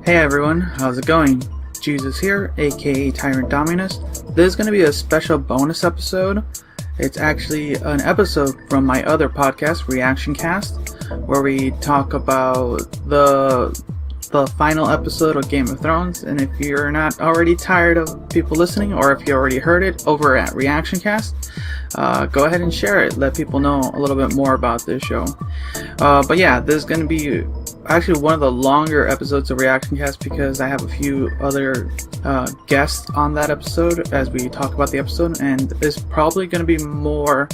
Hey everyone, how's it going? Jesus here, aka Tyrant Dominus. This is going to be a special bonus episode. It's actually an episode from my other podcast, Reactioncast, where we talk about the final episode of Game of Thrones. And if you're not already tired of people listening, or if you already heard it over at Reactioncast, go ahead and share it. Let people know a little bit more about this show. But yeah, this is going to be actually one of the longer episodes of Reactioncast because I have a few other guests on that episode as we talk about the episode, and there's probably going to be more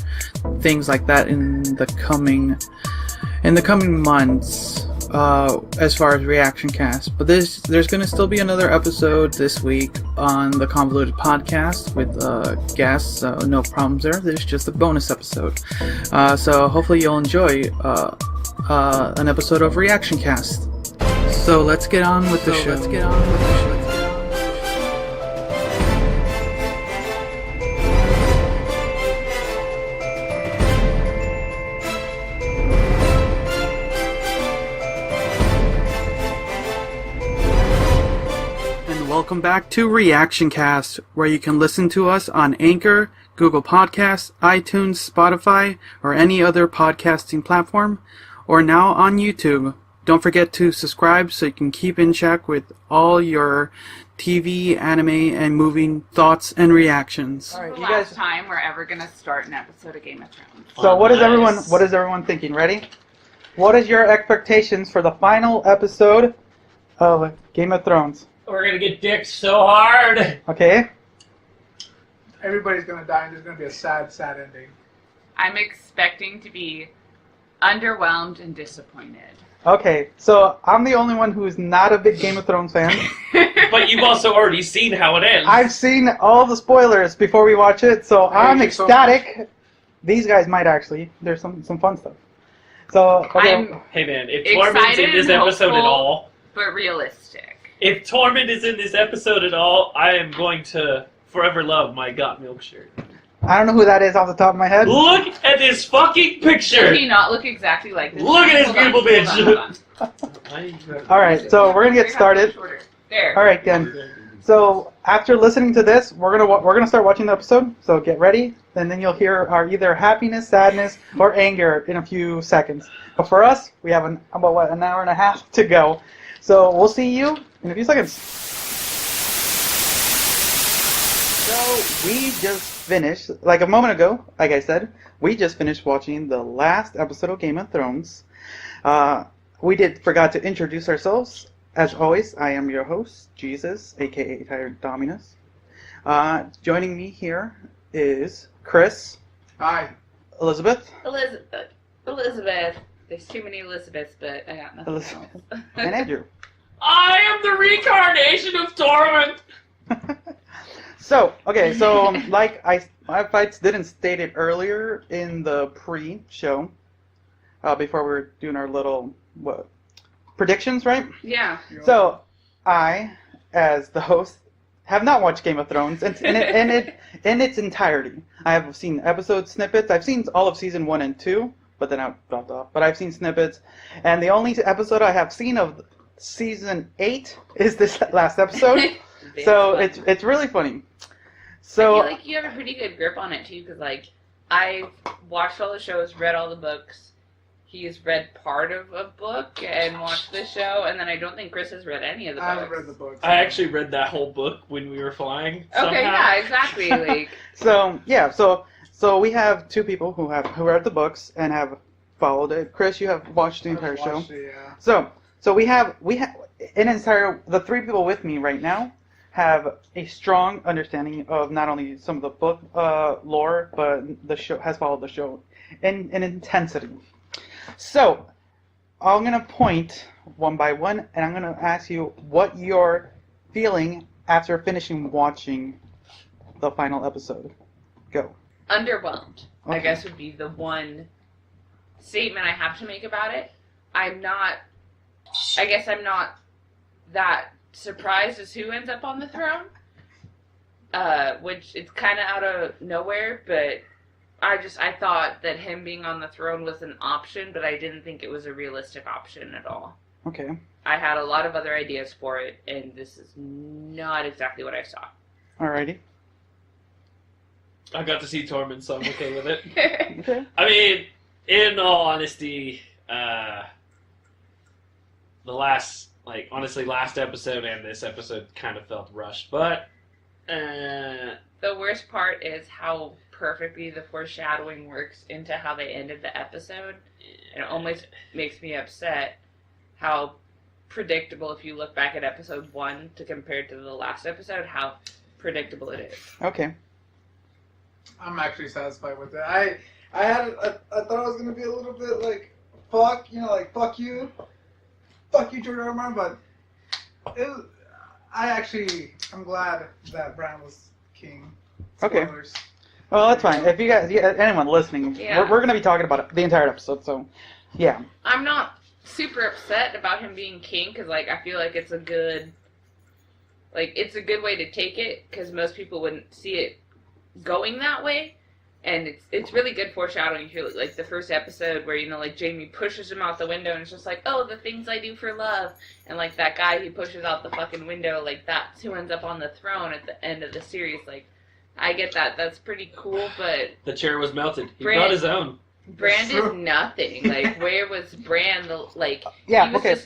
things like that in the coming months as far as Reactioncast. But there's going to still be another episode this week on the Convoluted Podcast with guests, so no problems there. There's just a bonus episode. So hopefully you'll enjoy an episode of Reactioncast. So let's get on with the show. And welcome back to Reactioncast, where you can listen to us on Anchor, Google Podcasts, iTunes, Spotify, or any other podcasting platform, or now on YouTube. Don't forget to subscribe so you can keep in check with all your TV, anime, and movie thoughts and reactions. All right, you guys. Time we're ever gonna start an episode of Game of Thrones. So what is everyone thinking? Ready? What is your expectations for the final episode of Game of Thrones? We're gonna get dicked so hard. Okay. Everybody's gonna die, and there's gonna be a sad, sad ending. I'm expecting to be underwhelmed and disappointed. Okay, so I'm the only one who's not a big Game of Thrones fan. But you've also already seen how it ends. I've seen all the spoilers before we watch it, so I'm ecstatic. These guys might actually. There's some fun stuff. So okay. Hey man, if Tormund's in this episode at all, but realistic. If Tormund is in this episode at all, I am going to forever love my Got Milk shirt. I don't know who that is off the top of my head. Look at this fucking picture! Does he not look exactly like this? Look at this beautiful bitch! Alright, so we're gonna get started. There. Alright then. So after listening to this, we're gonna start watching the episode. So get ready, and then you'll hear our either happiness, sadness, or anger in a few seconds. But for us, we have an hour and a half to go. So we'll see you in a few seconds. So we just finished, like a moment ago, like I said, we just finished watching the last episode of Game of Thrones. We forgot to introduce ourselves. As always, I am your host, Jesus, aka Tyrant Dominus. Joining me here is Chris. Hi. Elizabeth. Elizabeth. There's too many Elizabeths, but I got nothing Elizabeth. else. And Andrew. I am the reincarnation of Tormund! So like I didn't state it earlier in the pre-show, before we were doing our little predictions, right? Yeah. So I, as the host, have not watched Game of Thrones in its entirety. I have seen episode snippets. I've seen all of season 1 and 2, but then I dropped off. But I've seen snippets, and the only episode I have seen of season 8 is this last episode. So it's really funny. So I feel like you have a pretty good grip on it too, because like I've watched all the shows, read all the books. He's read part of a book and watched the show, and then I don't think Chris has read any of the books. I haven't read the books. I actually read that whole book when we were flying. Somehow. Okay, yeah, exactly. Like so we have two people who read the books and have followed it. Chris, you have watched the entire show. Yeah. So we have the three people with me right now have a strong understanding of not only some of the book lore, but the show has followed the show in intensity. So I'm gonna point one by one, and I'm gonna ask you what you're feeling after finishing watching the final episode. Go. Underwhelmed, Okay. I guess would be the one statement I have to make about it. I guess I'm not that surprised as who ends up on the throne, which it's kind of out of nowhere, but I thought that him being on the throne was an option, but I didn't think it was a realistic option at all. Okay. I had a lot of other ideas for it, and this is not exactly what I saw. Alrighty. I got to see Tormund, so I'm okay with it. Okay. I mean, in all honesty, the last episode and this episode kind of felt rushed, but The worst part is how perfectly the foreshadowing works into how they ended the episode. And it almost makes me upset how predictable, if you look back at episode 1 to compare to the last episode, how predictable it is. Okay. I'm actually satisfied with it. I thought it was gonna be a little bit like fuck you, George R. R. Martin, but I'm glad that Bran was king. Okay. Spoilers. Well, that's fine. If anyone listening, Yeah. we're going to be talking about it the entire episode, so yeah. I'm not super upset about him being king, because like I feel like it's a good way to take it, because most people wouldn't see it going that way. And it's really good foreshadowing. You feel like the first episode where, like, Jaime pushes him out the window and it's just like, oh, the things I do for love. And, like, that guy he pushes out the fucking window, like, that's who ends up on the throne at the end of the series. Like, I get that. That's pretty cool, but the chair was melted. He brought his own. Bran did nothing. Like, where was Bran? Yeah, okay.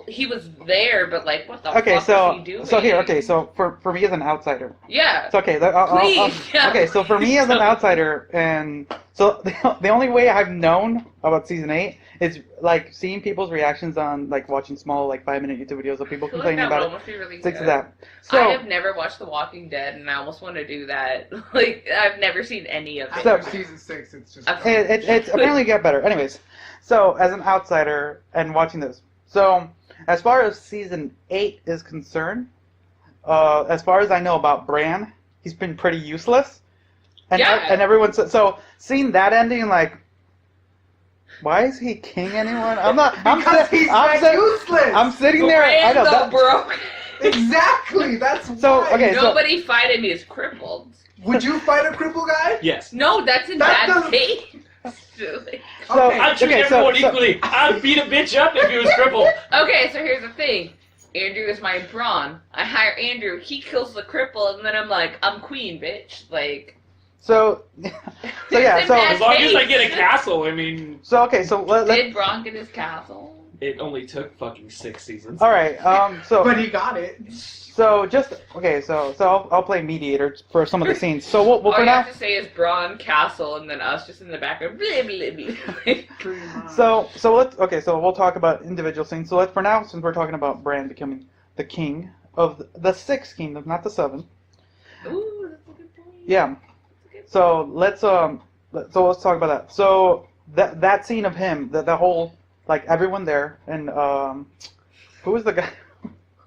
He was there, but, like, what the Okay, fuck was he doing? So for me as an outsider. Yeah. So okay, Please. okay, so for me as an outsider, and so the only way I've known about season 8 is like seeing people's reactions on like watching small like 5-minute YouTube videos of people I feel complaining like that would about almost be really it. Six good. of that. So I have never watched The Walking Dead, and I almost want to do that. Like, I've never seen any of it. After season 6, it's just. it's apparently get better. Anyways, so as an outsider and watching this, so as far as season 8 is concerned, as far as I know about Bran, he's been pretty useless. And Yeah. and everyone so seeing that ending, like, why is he king anyone? I'm not. Because he's useless. I'm sitting there. I know that. broke. Exactly. That's So, why. okay, so- Nobody fighting is crippled. Would you fight a cripple guy? Yes. No, that's in That bad doesn't- faith. So, Okay. I'd treat everyone equally. I'd beat a bitch up if he was crippled. Okay, so here's the thing. Andrew is my brawn. I hire Andrew. He kills the cripple, and then I'm like, I'm queen, bitch. Like. So yeah. It's So in As long as I Hey. get a castle, I mean, so okay. So let Did Bronn get his castle? it only took fucking 6 seasons. all right. So But he got it. so just okay. So I'll play mediator for some of the scenes. So we'll All for you now. have to say is Bronn castle, and then us just in the background. Blah, blah, blah. Pretty much. So we'll talk about individual scenes. So for now, since we're talking about Bran becoming the king of the 6 kingdoms, not the 7. Ooh, that's a good point. Yeah. So let's talk about that. So that scene of him, the whole like everyone there, and who is the guy?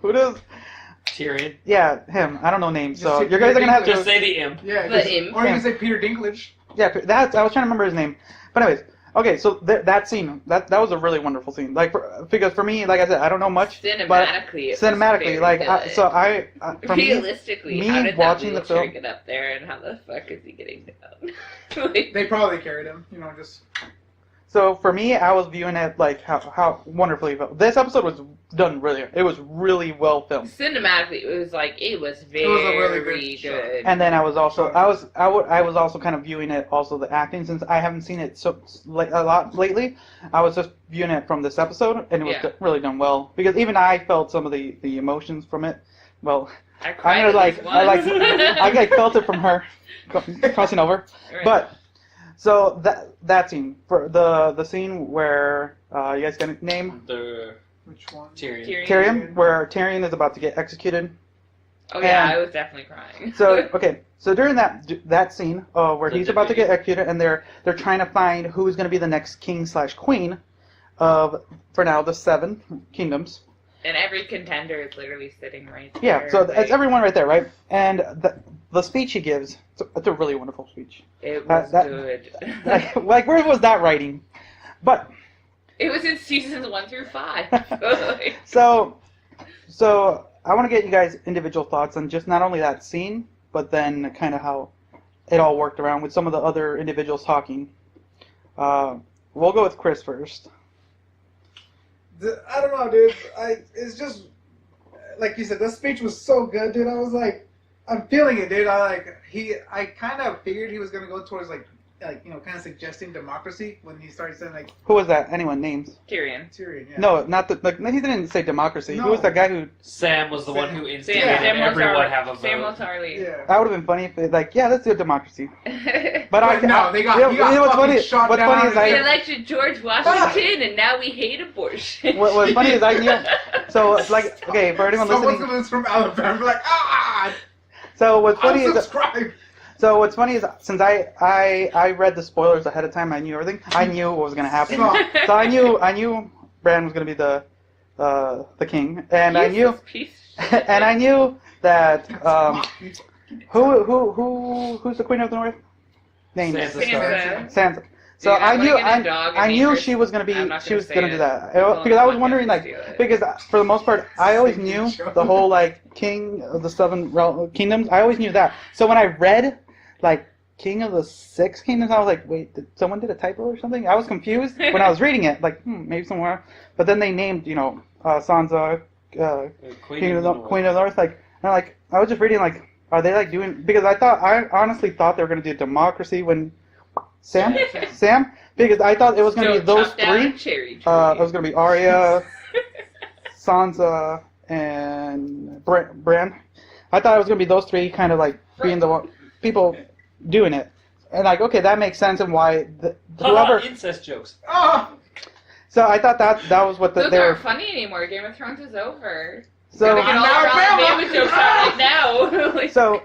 Who does? Tyrion. Yeah, him. I don't know names. So Just you guys are gonna have Just to. say the imp. Yeah. The imp. Or you can say Peter Dinklage. Yeah, that I was trying to remember his name. But anyways, okay. So that scene, that was a really wonderful scene. Like because for me, like I said, I don't know much. Cinematically, it was Cinematically, very like good. for me, Realistically, me how did watching the that wheelchair film- get up there, and how the fuck is he getting down? Like, They probably carried him. Just. So for me, I was viewing it like how wonderfully it felt. This episode was done really. It was really well filmed. cinematically, it was like it was very a really good show. good. And then I was also kind of viewing it also the acting, since I haven't seen it a lot lately. I was just viewing it from this episode, and it was Yeah. really done well, because even I felt some of the emotions from it. Well, I cried I'm gonna at least I felt it from her crossing over. Right. But so that scene, for the scene where you guys got a name? The Which one? Tyrion. Tyrion, where Tyrion is about to get executed. Oh yeah, and- I was definitely crying. So okay, so during that scene where The he's about to get defeat. executed, and they're trying to find who's going to be the next king/queen of, for now, the 7 kingdoms. And every contender is literally sitting right there. Yeah, so like, it's everyone right there, right? And the speech he gives, it's a really wonderful speech. It was that- good. like where was that writing? But It was in seasons 1 through 5. so I want to get you guys individual thoughts on just not only that scene, but then kind of how it all worked around with some of the other individuals talking. We'll go with Chris first. I don't know, dude. It's just like you said. The speech was so good, dude. I was like, I'm feeling it, dude. I kind of figured he was gonna go towards like kind of suggesting democracy when he started saying like. Who was that? Anyone names? Tyrion. Tyrion, yeah. No, not the. Like, he didn't say democracy. No. Who was that guy who? Sam was the one who instigated Sam everyone have a Sam vote. Tarly. Yeah. That would have been funny if let's do democracy. But No, they got. He got you know what's fucking funny? shot What's down. funny is We elected George Washington, and now we hate abortion. What's funny is I knew. So it's like, okay, for anyone Someone's listening. gonna listen from Alabama, be like, So what's funny is. unsubscribe. So what's funny is since I read the spoilers ahead of time, I knew everything. I knew what was gonna happen. So I knew Bran was gonna be the king, and I knew and I knew that who's the Queen of the North? Name Sansa. So Dude, I knew she was gonna be I'm not she was say gonna it. do that Well, because I was I'm wondering not like gonna steal it. because for the most part I always knew the whole like king of the seven kingdoms. I always knew that. So when I read like King of the Six Kingdoms, I was like, wait, did someone did a typo or something? I was confused when I was reading it, like maybe somewhere. But then they named Sansa Queen of the North. Like, and I was just reading like, are they like doing? Because I honestly thought they were gonna do democracy when Sam, because I thought it was gonna be those three. It was gonna be Arya, Sansa, and Bran. I thought it was gonna be those three, kind of like being the one, people doing it, and like, okay, that makes sense, and why whoever incest jokes. So I thought that was what Those they were. aren't funny anymore. Game of Thrones is over. So Gotta get all the Alabama jokes out right now. Like, so,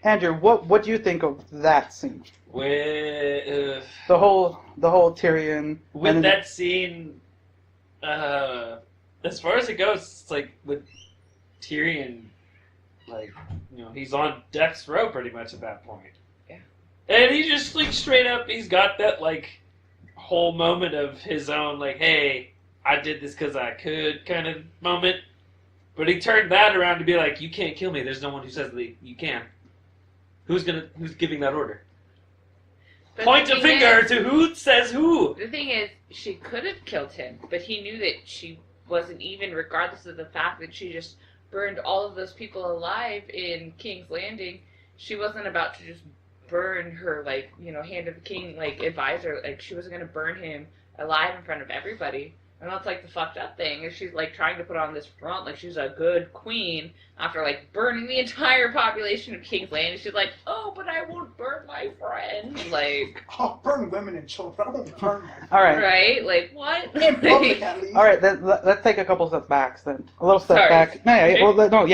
Andrew, what do you think of that scene? With The whole Tyrion. with that scene, as far as it goes, it's like with Tyrion, like, he's on death's row pretty much at that point. Yeah. And he just like straight up, he's got that like whole moment of his own, like, hey, I did this because I could kind of moment. But he turned that around to be like, you can't kill me. There's no one who says that you can. Who's giving that order? but Point the a thing finger is- to who says who. The thing is, she could have killed him, but he knew that she wasn't even, regardless of the fact that she just burned all of those people alive in King's Landing. She wasn't about to just burn her, like, hand of the king, like, advisor. Like, she wasn't going to burn him alive in front of everybody. And that's, like, the fucked up thing, is she's, like, trying to put on this front, like, she's a good queen, after, like, burning the entire population of King's Landing. She's like, oh, but I won't burn my friend. Like, I'll burn women and children. I won't burn my All right. right? Like, what? in public, at least. All right, then let's take a couple steps back then. A little step Sorry. back.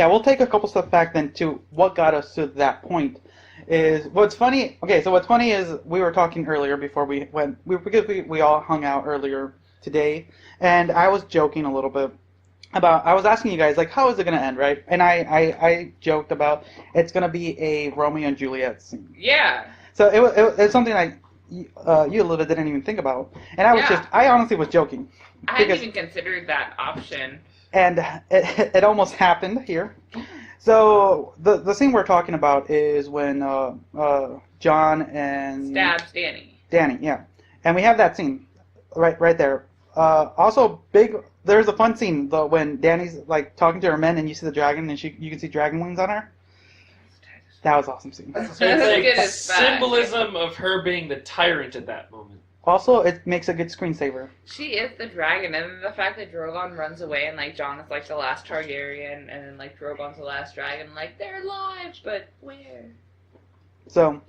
We'll take a couple steps back then to what got us to that point. Is what's funny. Okay, so what's funny is we were talking earlier before we went. Because we all hung out earlier today, and I was joking a little bit about. I was asking you guys like, how is it gonna end, right? And I joked about it's gonna be a Romeo and Juliet scene. Yeah. So it's something like you Lila didn't even think about, and I honestly was joking. I hadn't even considered that option. And it almost happened here. So the scene we're talking about is when John and Stabs Dany. Dany, yeah, and we have that scene right there. Also, there's a fun scene though when Dany's like talking to her men, and you see the dragon, and you can see dragon wings on her. That was an awesome scene. That's That's It's good like as fuck. symbolism of her being the tyrant at that moment. Also, it makes a good screensaver. She is the dragon, and then the fact that Drogon runs away, and like Jon is like the last Targaryen, and then like Drogon's the last dragon, like they're alive, but where? So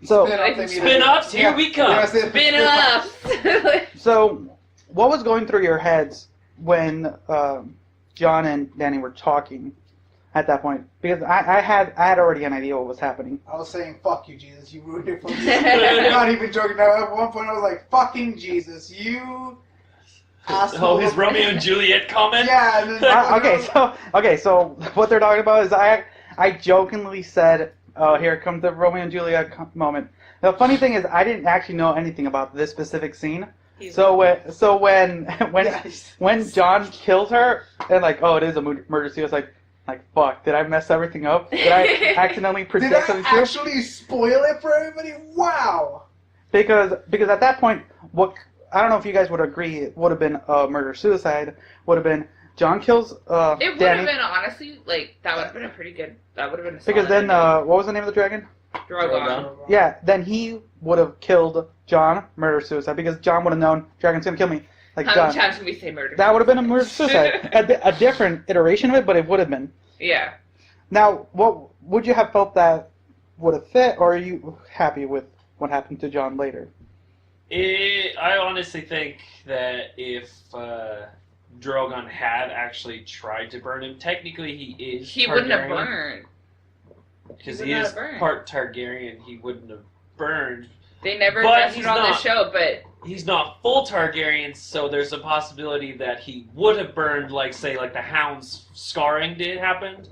Spin-offs, here we come. Spin up. So, what was going through your heads when John and Dany were talking at that point? Because I had already an idea what was happening. I was saying, fuck you, Jesus. You ruined it for me. I'm not even joking. Now, at one point, I was like, fucking Jesus, you asshole. Oh, his Romeo and Juliet comment? Yeah. And then, Okay, so what they're talking about is I jokingly said, "Oh, here comes the Romeo and Juliet moment." The funny thing is, I didn't actually know anything about this specific scene. So when John kills her and like, oh, it is a murder scene, it's like fuck, did I mess everything up? Did I accidentally did predict I something? actually spoil it for everybody? Wow. Because at that point, what I don't know if you guys would agree, it would have been a murder-suicide, would have been John kills It would Danny. have been, honestly, like, that would have been a pretty good, that would have been a Because solid then, ending. what was the name of the dragon? Drogon. Yeah, then he would have killed John, murder-suicide, because John would have known, dragon's gonna kill me. Like How John. many times can we say murder? That would have been a murder-suicide. a different iteration of it, but it would have been. Yeah. Now, what would you have felt that would have fit, or are you happy with what happened to John later? I honestly think that if Drogon had actually tried to burn him, technically he is He Targaryen. wouldn't have burned. Because He he would is not have burned. part Targaryen, he wouldn't have burned. They never But addressed he's it on the not. show, but He's not full Targaryen, so there's a possibility that he would have burned, like, say, like the Hound's scarring did happen.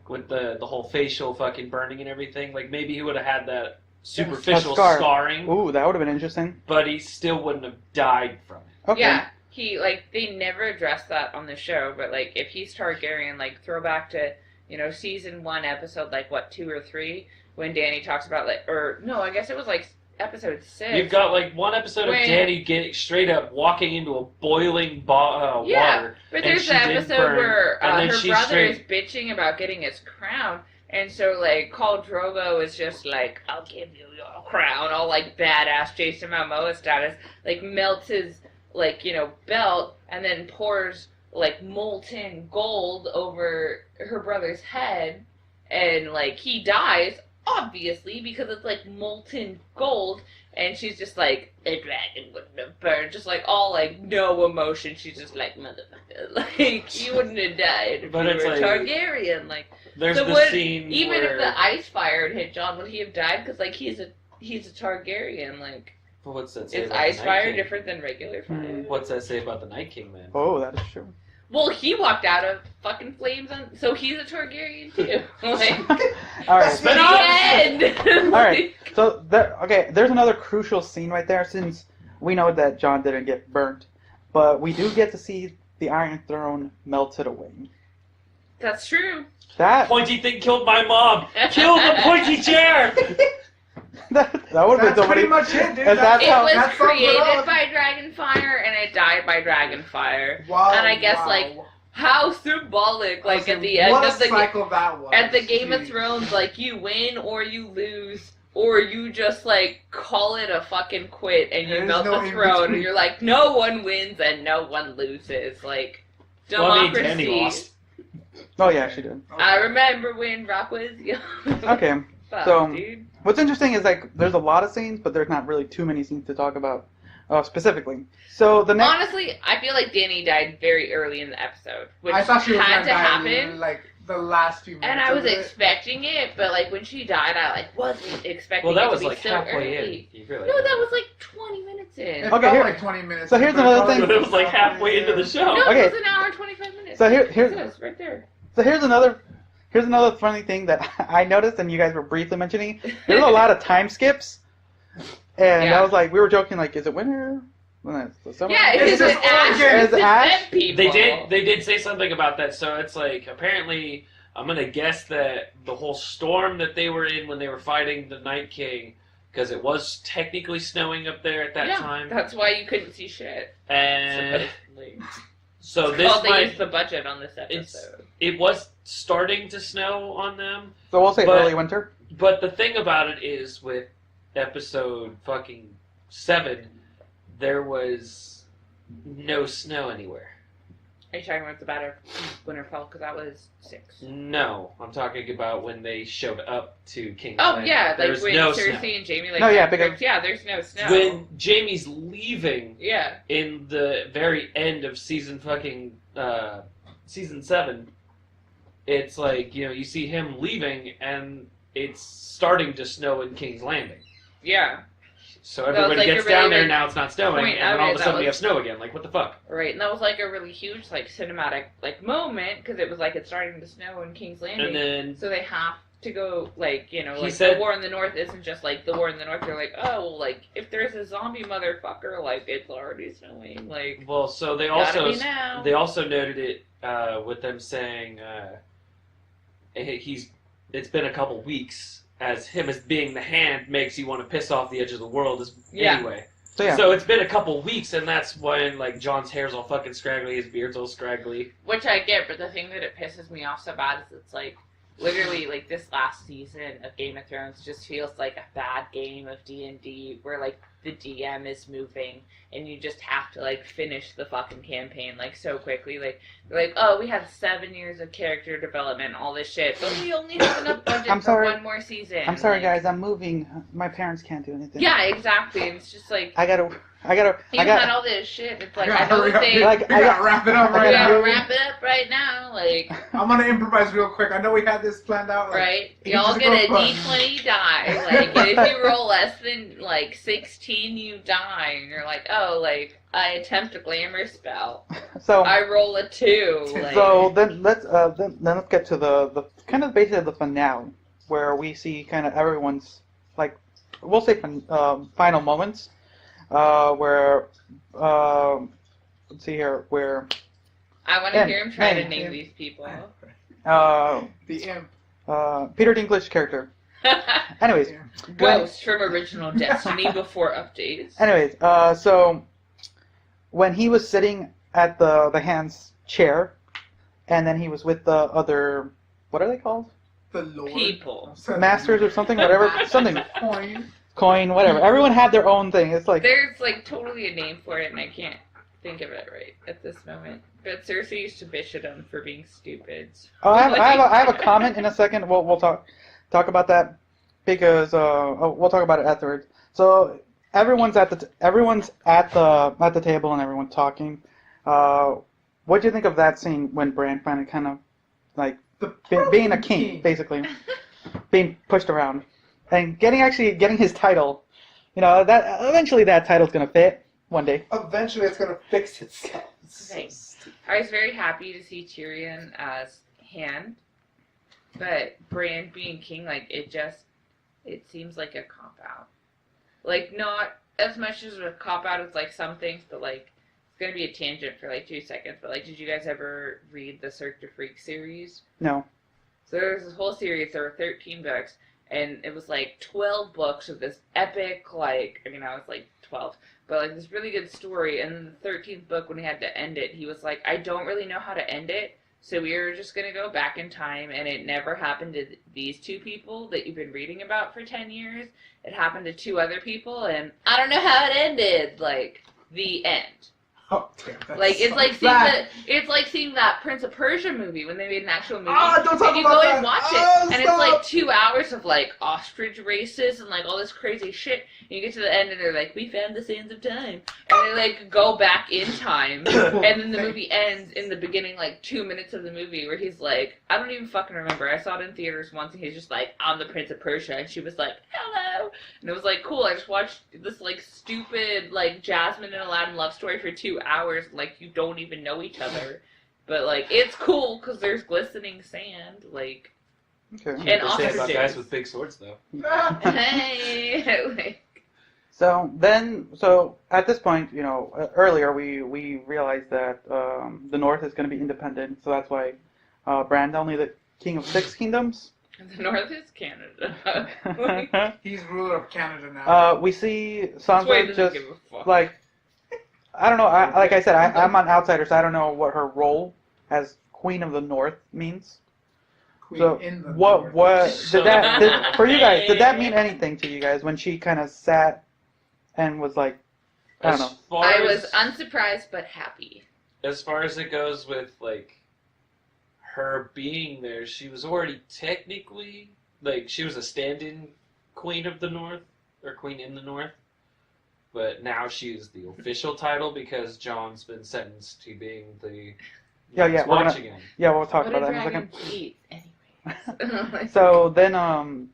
With the whole facial fucking burning and everything. Like, maybe he would have had that superficial A scar. scarring, Ooh, that would have been interesting. but he still wouldn't have died from it. Okay. yeah, he, like, they never addressed that on the show, but, like, if he's Targaryen, like, throw back to, you know, season 1, episode, like, what, 2 or 3, when Dany talks about, like, or, no, I guess it was, like, episode 6. You've got, like, one episode of When- Dany getting straight up walking into a boiling Yeah, water. But and there's she the didn't episode burn, where and then her she brother straight- is bitching about getting his crown, and so, like, Khal Drogo is just like, I'll give you your crown, all, like, badass Jason Momoa status, like, melts his, like, you know, belt, and then pours, like, molten gold over her brother's head, and, like, he dies, obviously, because it's, like, molten gold, and she's just like, the dragon wouldn't have burned. Just like, all like, no emotion. She's just like, motherfucker. Like, you wouldn't have died if But you it's were like- Even There's so the would, scene if where... the ice fire had hit John, would he have died? Because, like, he's a Targaryen. Like, Well, what's that say is about ice the fire Night King? different than regular fire? What's that say about the Night King, man? Oh, that is true. Well, he walked out of fucking flames, so he's a Targaryen, too. Like, All right. Spin the off! end! All right. So, there's another crucial scene right there, since we know that John didn't get burnt, but we do get to see the Iron Throne melted away. That's true. That Pointy thing killed my mom! Kill the pointy chair! that would have been That's somebody. pretty much it, dude. Is that It how- was that sums it created up. by Dragonfire and it died by Dragonfire. Wow, and I guess, wow. like, how symbolic, like, I at was the like, end what of a the cycle that was. at the Game of Jeez. Thrones, like, you win or you lose, or you just, like, call it a fucking quit and you There is melt no the in throne between. and you're like, no one wins and no one loses. Like, Well, I mean, democracy. Dany lost. Oh yeah, she did. I remember when Rock was young. Okay. Fuck, So- dude. What's interesting is, like, there's a lot of scenes, but there's not really too many scenes to talk about specifically. So the next. Honestly, I feel like Dany died very early in the episode, which I thought she was had gonna to die happen. like the last few minutes. And I was of it. expecting it, but like when she died, I like wasn't expecting Well, that it was to be like so halfway early. in. You really No, that was like 20 minutes in. It Okay, felt here- like 20 minutes. so here's but another probably thing- But it was like halfway into the show. No, Okay. it was an hour and 25 minutes. So It here's says right there. So here's another funny thing that I noticed, and you guys were briefly mentioning. There's a lot of time skips, and Yeah. I was like, we were joking, like, is it winter? When it's the summer? Yeah, It's it's just an Ash. Oregon. It's It's Ash? people. They did say something about that. So it's like, apparently, I'm gonna guess that the whole storm that they were in when they were fighting the Night King, because it was technically snowing up there at that Yeah, time, that's why you couldn't see shit. and Supposedly. so It's this called they might used the budget on this it's- episode. it was starting to snow on them. So we'll say But- early winter. But the thing about it is, with episode fucking 7, there was no snow anywhere. Are you talking about the Battle of Winterfell? Because that was 6. No, I'm talking about when they showed up to King's Oh, Landing. yeah, like There's when no Cersei snow. and Jaime, like, No, yeah, got because- tricked. Yeah, there's no snow. When Jaime's leaving Yeah. in the very end of season 7, it's like, you know, you see him leaving and it's starting to snow in King's Landing. Yeah. So was everybody like a gets really down there, big now it's not snowing, point and then of all it, of a that sudden we have was- snow again. Like, what the fuck? Right, and that was like a really huge, like, cinematic, like, moment, because it was like it's starting to snow in King's Landing. And then So they have to go, like, you know, He like, said- the war in the North isn't just, like, the war in the North. They're like, oh, well, like, if there's a zombie motherfucker, like, it's already snowing. Like, well, so they gotta also be now. they also noted it with them saying it's been a couple weeks, as him as being the hand makes you want to piss off the edge of the world Yeah. anyway. So yeah. So it's been a couple weeks, and that's when like John's hair's all fucking scraggly, his beard's all scraggly. Which I get, but the thing that it pisses me off so bad is it's like, literally, like, this last season of Game of Thrones just feels like a bad game of D&D where, like, the DM is moving and you just have to, like, finish the fucking campaign, like, so quickly. Like, they're like, oh, we had 7 years of character development, all this shit, but we only have enough budget for one more season. I'm sorry, like, guys. I'm moving. My parents can't do anything. Yeah, exactly. And it's just like, I gotta. you had all this shit. It's like, I know hurry what up, they... dude. Like, We gotta wrap it up We right gotta now. wrap it up right now, like... I'm gonna improvise real quick. I know we had this planned out. Like, Right? you Y'all just get a go for it. D20 die. Like, and if you roll less than, like, 16, you die. And you're like, oh, like, I attempt a glamour spell. So. I roll a 2. Like, So then let's get to the kind of basically the finale, where we see kind of everyone's, like, we'll say final moments, where let's see here, where I want to hear him try to Hey. name these people. The imp. Peter Dinklage character. Anyways, Ghost from Original Destiny before updates. So when he was sitting at the hand's chair, and then he was with the other, what are they called? The Lord. People. Masters or something, whatever, something, Coin. whatever. Everyone had their own thing. It's like, There's, like, totally a name for it, and I can't think of it right at this moment. But Cersei used to bitch at him for being stupid. oh, I have a comment in a second. We'll talk about that because we'll talk about it afterwards. So everyone's at the table and everyone's talking. What do you think of that scene when Bran finally kind of like being a king, basically, being pushed around and getting his title? You know, that eventually that title's gonna fit one day. Eventually, it's gonna fix itself. Thanks. I was very happy to see Tyrion as Hand, but Bran being king, like, it seems like a cop-out. Like, not as much as a cop-out as, like, some things, but, like, it's gonna be a tangent for, like, 2 seconds, but, like, did you guys ever read the Cirque du Freak series? No. So there was this whole series, there were 13 books, and it was, like, 12 books of this epic, like, I mean, I was, like, 12, but, like, this really good story, and then the 13th book, when he had to end it, he was like, I don't really know how to end it, so we were just going to go back in time, and it never happened to these 2 people that you've been reading about for 10 years. It happened to 2 other people, and I don't know how it ended. Like, the end. Oh, damn, Like, it's like seeing that Prince of Persia movie when they made an actual movie. Ah, don't talk and you about go that. and watch Oh, it, and stop. it's like 2 hours of, like, ostrich races and, like, all this crazy shit. And you get to the end, and they're like, we found the sands of time. And they, like, go back in time. And then the movie ends in the beginning, like, 2 minutes of the movie where he's like, I don't even fucking remember. I saw it in theaters once, and he's just like, I'm the Prince of Persia. And she was like, hello. And it was like, cool. I just watched this, like, stupid, like, Jasmine and Aladdin love story for 2 hours. Like, you don't even know each other. But, like, it's cool because there's glistening sand. Like, Okay. and They say about ostriches. guys with big swords, though. Hey. Like, So at this point, you know, earlier we realized that the North is going to be independent, so that's why Bran's only the king of 6 kingdoms. the North is Canada. Like, He's ruler of Canada now. We see that's why he Sansa doesn't just give a fuck. like, I don't know. Like I said, I'm an outsider, so I don't know what her role as Queen of the North means. Queen So in the what North. for you guys? Did that mean anything to you guys when she kind of sat and was like, I don't know. As far I as- was unsurprised but happy. As far as it goes with, like, her being there, she was already technically, like, she was a stand-in Queen of the North, or Queen in the North, but now she's the official title because John's been sentenced to being the Yeah, Night's we're Watch gonna- again. Yeah, we'll talk What about a that in a second. dragon eat, anyways. So then,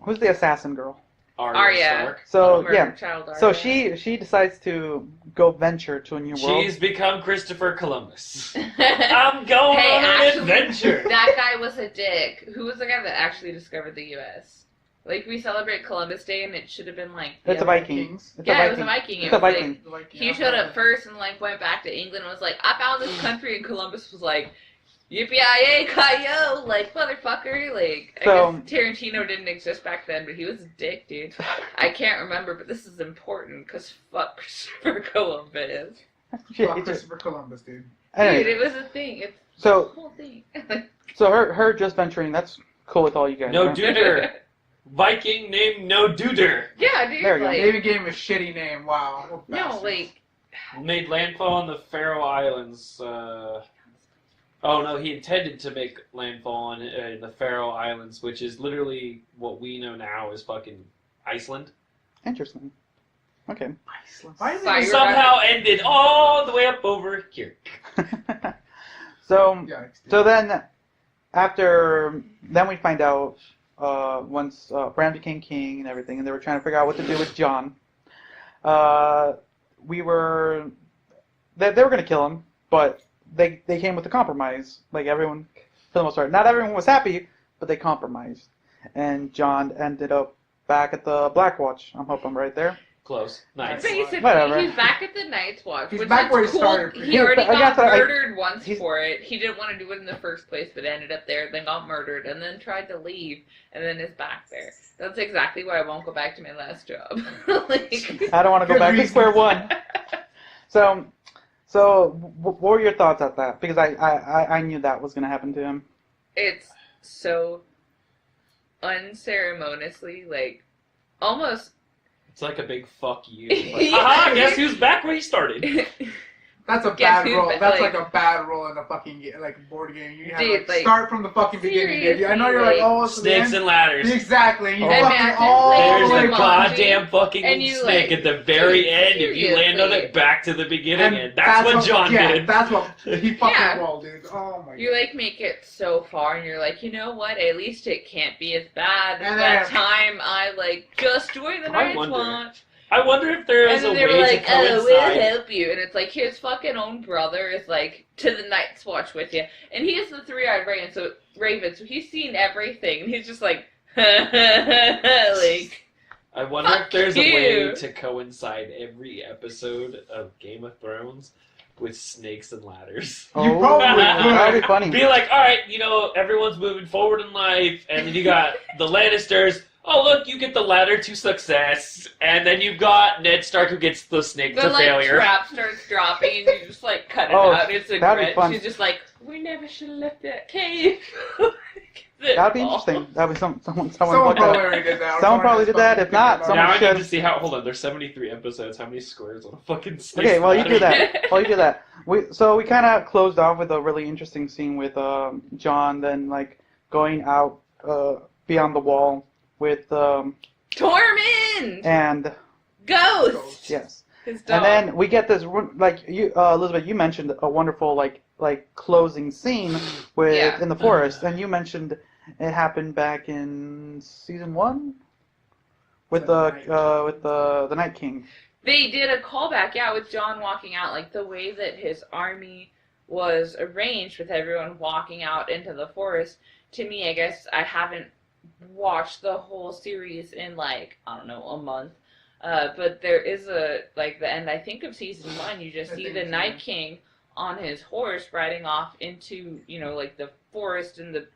who's the assassin girl? Arya. Stark. So Murder yeah, child Arya. so she decides to go venture to a new world. She's become Christopher Columbus. I'm going Hey, on actually, an adventure. That guy was a dick. Who was the guy that actually discovered the U.S.? Like, we celebrate Columbus Day, and it should have been like... It's a other- Viking. Kings. It's Yeah, a it was a Viking. Viking. It's It a was Viking. like, he showed up first and, like, went back to England and was like, I found this country, and Columbus was like, Yippee-yi-yay, Kayo! Like, motherfucker, like, So- I guess Tarantino didn't exist back then, but he was a dick, dude. I can't remember, but this is important, because fuck Christopher Columbus. Shit, Fuck it's just- Christopher Columbus, dude. anyway, Dude, it was a thing. It's the so whole thing. so her just venturing. That's cool with all you guys. No right? duder. Viking named No Duder. Yeah, dude, There you go. like, They even gave him a shitty name. Wow. What no, bastards. like, Made landfall on the Faroe Islands. Oh no, he intended to make landfall on the Faroe Islands, which is literally what we know now as fucking Iceland. Interesting. Okay. Iceland. Why is Fire. it? Somehow ended all the way up over here. so Yikes, dude. so then then we find out once Bran became king and everything, and they were trying to figure out what to do with John. They were going to kill him, but they came with a compromise. Like everyone, for the most part, not everyone was happy, but they compromised, and John ended up back at the Black Watch. I hope I'm right there. Close. Nice. basically, Whatever. he's back at the Night's Watch. He's which back is where he cool. started. He already I got guess I- murdered once he's- for it. He didn't want to do it in the first place, but ended up there, then got murdered, and then tried to leave, and then is back there. That's exactly why I won't go back to my last job. Like, I don't want to go Good back to reason. square one. So what were your thoughts at that? Because I knew that was going to happen to him. it's so unceremoniously, like, almost. It's like a big fuck you. Like, aha, guess who's back where he started? That's a Guess bad who's roll. ba- That's like- like a bad roll in a fucking board game. You have Dude, like, start from the fucking beginning, dude. I know you're seriously, like, oh, it's the Snakes end. and ladders. Exactly. You Oh. fucking Imagine, all like, There's the way the Jumanji, goddamn fucking and you, snake like, at the very dude, end. If you land on seriously. it, back to the beginning, and And that's what John yeah, did. that's what he fucking Yeah. rolled, dude. Oh my You god. like make it so far, and you're like, you know what? At least it can't be as bad as And that then- time I like just joined the I Night's wonder. Watch. I wonder if there And is a then they way were like, to "Oh, we'll coincide. help you," and it's like his fucking own brother is like to the Night's Watch with you, and he is the three-eyed Raven, so he's seen everything, and he's just like, like, I wonder Fuck if there's a you. way to coincide every episode of Game of Thrones with snakes and ladders. You probably that would be funny. Be like, all right, everyone's moving forward in life, and then you got the Lannisters. Oh, look, you get the ladder to success, and then you've got Ned Stark who gets the snake the to like failure. trap starts dropping, and you just like cut it Oh, out. It's a that'd be grit. fun. She's just like, we never should have left that cave. That'd be interesting. That'd be someone Someone look probably up. already did that. Someone probably did that. If not, Now someone I should. need to see how. Hold on, there's 73 episodes. How many squares on a fucking snake? Okay, well you do ladder? that. While you do that, we kind of closed off with a really interesting scene with John, then like going out beyond the wall with Tormund! and Ghost! yes, His dog. and then we get this like you Elizabeth, you mentioned a wonderful like closing scene with Yeah. in the forest, and you mentioned it happened back in season 1 with the Night King. They did a callback, yeah, with John walking out, like the way that his army was arranged with everyone walking out into the forest. To me, I guess I haven't watched the whole series in like, I don't know, a month. But there is the end, I think, of season 1, you just I see think the so. Night King on his horse riding off into, like the forest in the,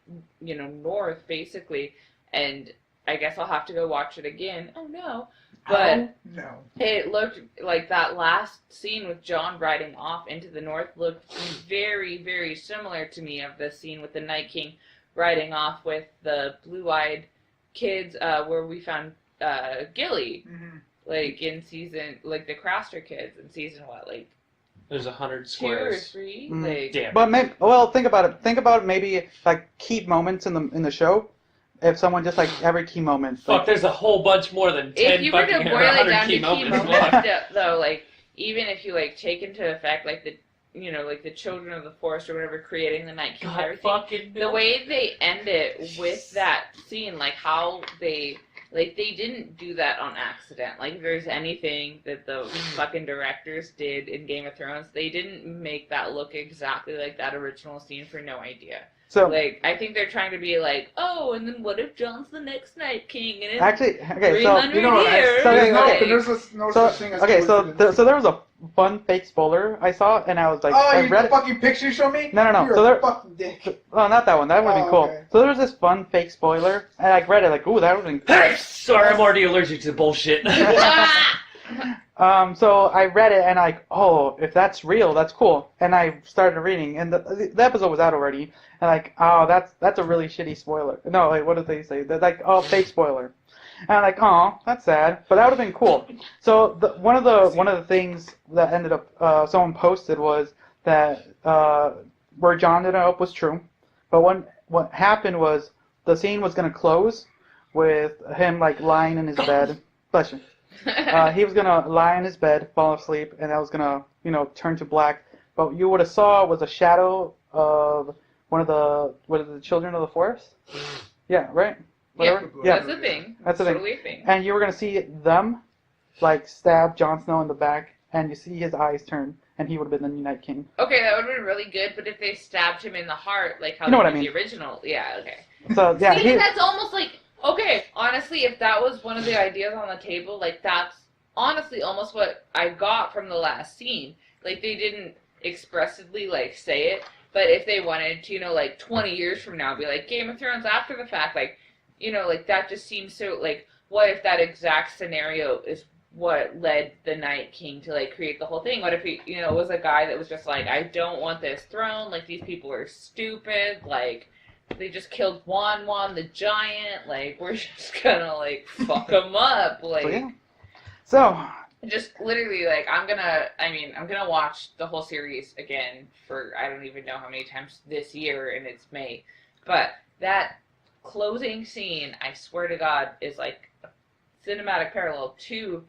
north, basically. And I guess I'll have to go watch it again. Oh no. But no. it looked like that last scene with John riding off into the north looked very, very similar to me of the scene with the Night King riding off with the blue-eyed kids where we found Gilly, Mm-hmm. like in season, like the Craster kids in season There's 100 2 or squares. 3? Mm. Like, Damn. But maybe, well, think about it. Think about maybe like key moments in the show. If someone just like every key moment. Fuck, there's a whole bunch more than 10 if you were to fucking boil it 100 down to key key moments. moments, Fuck. though, like even if you like take into effect like the like the children of the forest or whatever creating the Night King and God everything, fucking the way they end it with that scene, like how they didn't do that on accident. Like if there's anything that the fucking directors did in Game of Thrones, they didn't make that look exactly like that original scene for no idea. So like, I think they're trying to be like, oh, and then what if Jon's the next Night King? And it's actually, okay, so 300 You know what? years. so There's okay. no So such thing as okay, so coincidence. so there was a fun fake spoiler I saw, and I was like, Oh, I you read the it. fucking picture you showed me? No. You're So a there, fucking dick. oh, not that one. That would have been Oh, cool. okay. So there was this fun fake spoiler, and I read it like, ooh, that would have been. Hey, sorry, I'm already allergic to bullshit. So I read it and oh, if that's real, that's cool. And I started reading, and the episode was out already. And like, oh, that's a really shitty spoiler. No, like, what did they say? They're like, oh, fake spoiler. And I'm like, oh, that's sad. But that would have been cool. So one of the things that ended up someone posted was that where John ended up was true. But what happened was the scene was gonna close with him like lying in his bed. Bless you. He was gonna lie in his bed, fall asleep, and that was gonna, turn to black. But you would have saw was a shadow of one of the children of the forest. Yeah, right. Whatever. Yeah, that's the thing. That's the thing. Totally a thing. And you were gonna see them, like stab Jon Snow in the back, and you see his eyes turn, and he would have been the new Night King. Okay, that would have been really good, but if they stabbed him in the heart, like how You know they what I did mean. the original, yeah, okay. So yeah, See, that's almost like, okay, honestly, if that was one of the ideas on the table, like that's honestly almost what I got from the last scene. Like they didn't expressively like say it, but if they wanted to, like 20 years from now, be like Game of Thrones after the fact, like, like that just seems so, like, what if that exact scenario is what led the Night King to like create the whole thing? What if he, was a guy that was just like, I don't want this throne, like these people are stupid, like they just killed Wan the giant, like we're just gonna like fuck them up, like. So, yeah. So Just literally, like, I'm gonna watch the whole series again for I don't even know how many times this year, and it's May. But that closing scene, I swear to God, is like a cinematic parallel to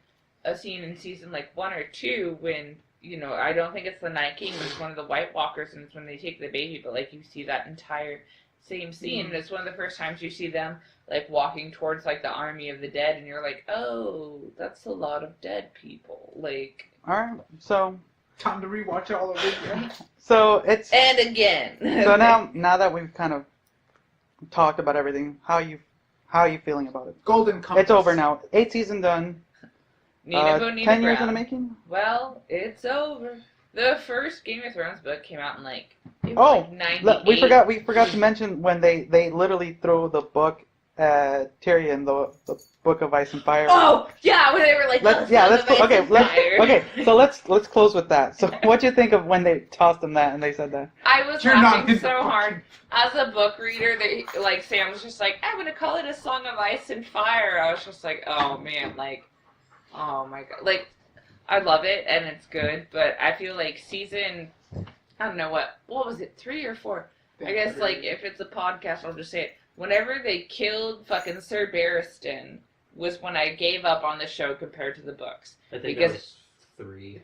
a scene in season like 1 or 2 when, I don't think it's the Night King, it's one of the White Walkers, and it's when they take the baby, but like you see that entire same scene, and it's one of the first times you see them like walking towards like the army of the dead, and you're like, oh, that's a lot of dead people. Like, all right, so Time to rewatch it all over again. so it's and again. so now that we've kind of talked about everything, how are you feeling about it? Golden Compass. It's over now. 8 seasons done. Nina Bonita 10 years Brown. in the making. Well, it's over. The first Game of Thrones book came out in like, it was like 98. we forgot to mention when they literally throw the book at Tyrion, the Book of Ice and Fire. Oh yeah, when they were like, So let's close with that. So what'd you think of when they tossed him that and they said that? I was You're laughing not so hard. As a book reader, they like Sam was just like, I'm gonna call it a Song of Ice and Fire. I was just like, oh man, like, oh my god, like, I love it and it's good, but I feel like season, I don't know what was it, 3 or 4? I guess like if it's a podcast, I'll just say it. Whenever they killed fucking Sir Barristan was when I gave up on the show compared to the books. I think Because it was 3.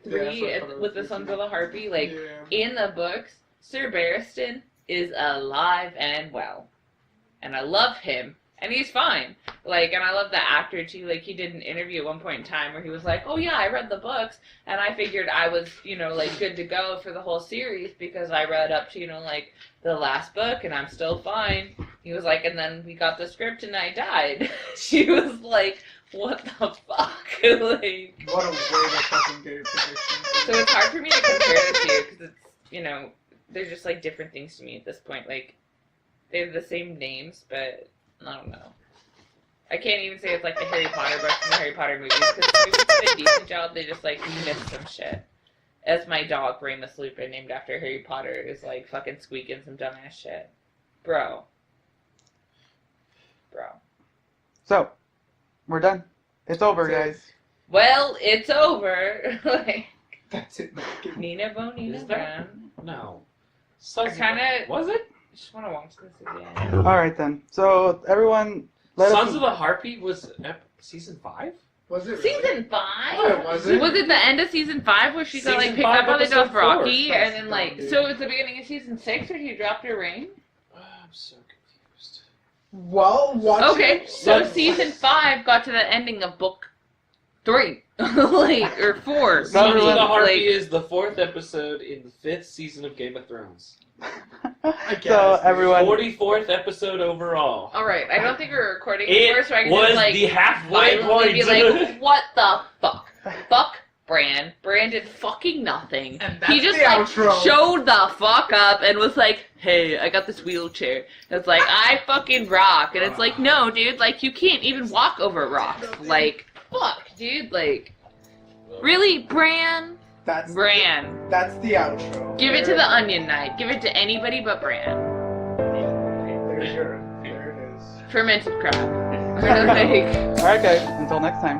With the Sons of the Harpy, like, Yeah. in the books, Sir Barristan is alive and well. And I love him. And he's fine. Like, and I love the actor, too. Like, he did an interview at one point in time where he was like, oh, yeah, I read the books. And I figured I was, like, good to go for the whole series because I read up to, like, the last book and I'm still fine. He was like, and then we got the script and I died. She was like, what the fuck? Like, What a way to fucking get it predictions. so it's hard for me to compare the two because it's, they're just, like, different things to me at this point. Like, they have the same names, but I don't know. I can't even say it's like the Harry Potter books and the Harry Potter movies, because the movies did a decent job, they just, like, missed some shit. As my dog, Remus Lupin, named after Harry Potter, is, like, fucking squeaking some dumbass shit. Bro. So we're done. It's over, That's it. guys. Well, it's over. Like, That's it. Nina Bonina Is that- Brown. No. I kinda- Was it? I just want to watch this again. All right then. So everyone, let Sons us. of the Harpy was season 5? Was it really? Season 5? Oh, was it? Was it the end of season 5 where she got, like, Season picked 5, up on the episode Dothraki, 4. and then, like, That's so it's the beginning of season 6 where she dropped her ring? I'm so confused. Well, watch Okay, it. so Let's- season 5 got to the ending of book 3, like, or 4. Sons of the Like- Harpy is the 4th episode in the 5th season of Game of Thrones. I guess. So everyone, 44th episode overall. Alright, I don't think we're recording It anymore, so I can was just, like, the halfway violently point. be like, what the fuck? Fuck Bran. Bran did fucking nothing. And that's He just the like outro. showed the fuck up and was like, hey, I got this wheelchair. It's like, I fucking rock. And it's like, no, dude, like, you can't even walk over rocks. Like, fuck, dude, like, really, Bran? That's Bran. That's the outro. Give it to the Onion Knight. Give it to anybody but Bran. There it is. Fermented crab. Like, alright guys, until next time.